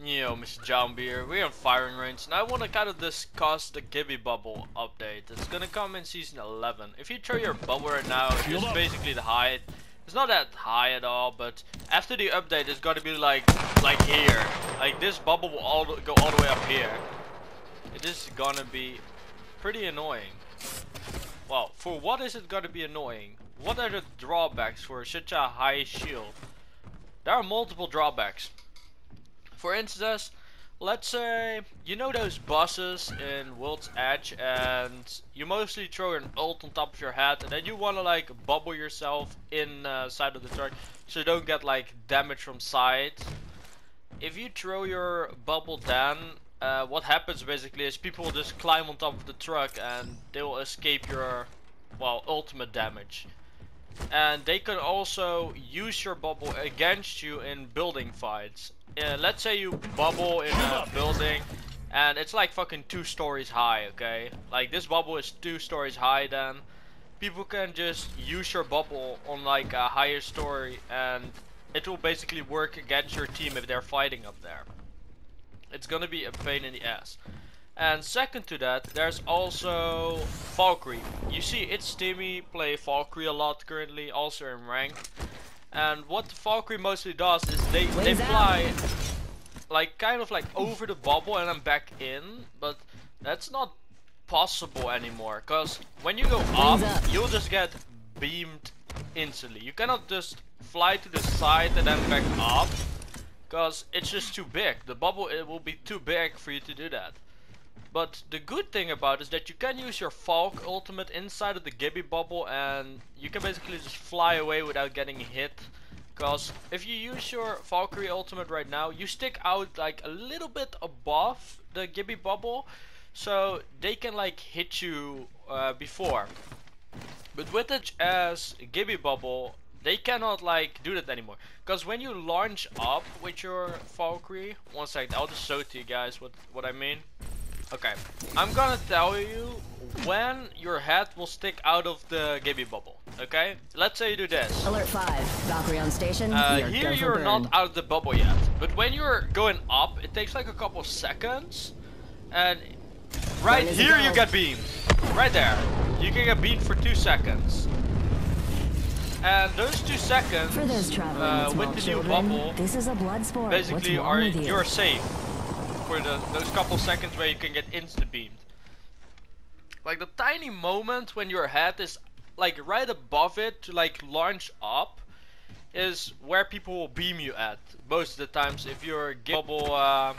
Yo, Mr. here. We're on firing range, and I want to kind of discuss the Gibby Bubble update. It's gonna come in season 11. If you throw your bubble right now, it's basically the height. It's not that high at all, but after the update, it's gonna be like here. Like this bubble will go all the way up here. It is gonna be pretty annoying. Well, for what is it gonna be annoying? What are the drawbacks for such a high shield? There are multiple drawbacks. For instance, let's say you know those bosses in World's Edge, and you mostly throw an ult on top of your head, and then you wanna like bubble yourself inside of the truck so you don't get like damage from side. If you throw your bubble then, what happens basically is people will just climb on top of the truck and they will escape your, well, ultimate damage. And they can also use your bubble against you in building fights. Let's say you bubble in a building and it's like fucking 2 stories high, okay? Like this bubble is 2 stories high, then people can just use your bubble on like a higher story and it will basically work against your team if they're fighting up there. It's gonna be a pain in the ass. And second to that, there's also Valkyrie. You see, it's Timmy play Valkyrie a lot currently, also in ranked. And what Valkyrie mostly does is they fly like kind of like over the bubble and then back in, but that's not possible anymore, cause when you go up, you'll just get beamed instantly. You cannot just fly to the side and then back up, cause it's just too big. The bubble, it will be too big for you to do that. But the good thing about it is that you can use your Valk ultimate inside of the Gibby Bubble and you can basically just fly away without getting hit. Because if you use your Valkyrie ultimate right now, you stick out like a little bit above the Gibby Bubble, so they can like hit you before. But with it as Gibby Bubble, they cannot like do that anymore. Because when you launch up with your Valkyrie, one second, I'll just show it to you guys what I mean. Okay, I'm gonna tell you when your head will stick out of the Gibby Bubble. Okay, let's say you do this. Alert 5, Valkyrie on station. Here you're not out of the bubble yet, but when you're going up, it takes like a couple seconds, and right here you get beamed. Right there, you can get beamed for 2 seconds. And those 2 seconds, with the new bubble, this is a blood sport. basically you're safe. For those couple seconds where you can get instant beamed. Like the tiny moment when your head is like right above it to like launch up is where people will beam you at most of the times if you're bubble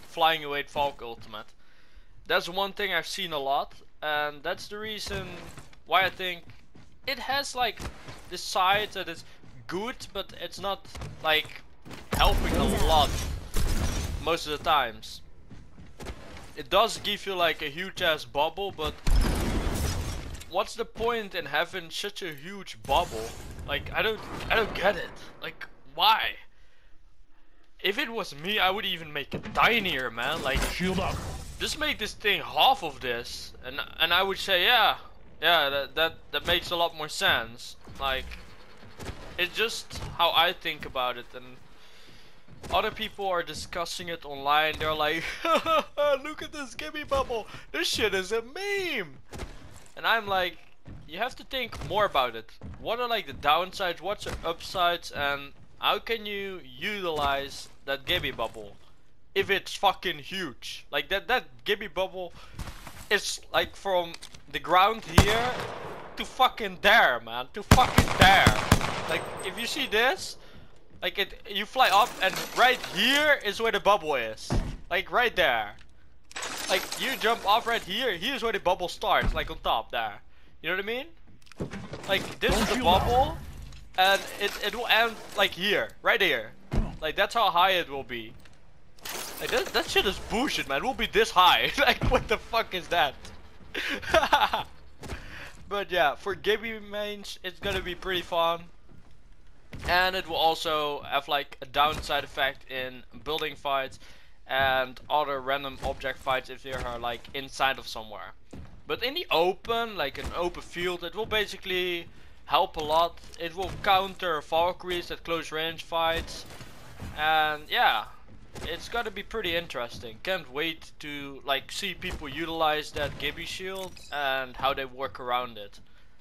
flying away at Valk ultimate. That's one thing I've seen a lot, and that's the reason why I think it has like this side that is good, but it's not like helping a lot most of the times. It does give you like a huge ass bubble, but what's the point in having such a huge bubble? Like I don't get it. Like why? If it was me, I would even make it tinier, man. Like shield up. Just make this thing half of this, and I would say yeah, that makes a lot more sense. Like it's just how I think about it, and other people are discussing it online. They're like, look at this Gibby Bubble, this shit is a meme. And I'm like, you have to think more about it. What are like the downsides, what's the upsides, and how can you utilize that Gibby Bubble if it's fucking huge? Like that Gibby Bubble is like from the ground here to fucking there, man, to fucking there. Like if you see this, like you fly up and right here is where the bubble is. Like right there. Like you jump off right here, here's where the bubble starts, like on top there. You know what I mean? Like this is the bubble and it will end like here, right here. Like that's how high it will be. Like that shit is bullshit, man. It will be this high. Like what the fuck is that? But yeah, for Gibby mains, it's gonna be pretty fun. And it will also have like a downside effect in building fights and other random object fights if they are like inside of somewhere. But in the open, like an open field, it will basically help a lot. It will counter Valkyries at close range fights. And yeah, it's gotta be pretty interesting. Can't wait to like see people utilize that Gibby shield and how they work around it.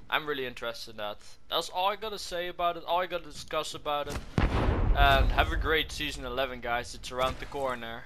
I'm really interested in that. That's all I gotta say about it, all I gotta discuss about it. And have a great season 11, guys. It's around the corner.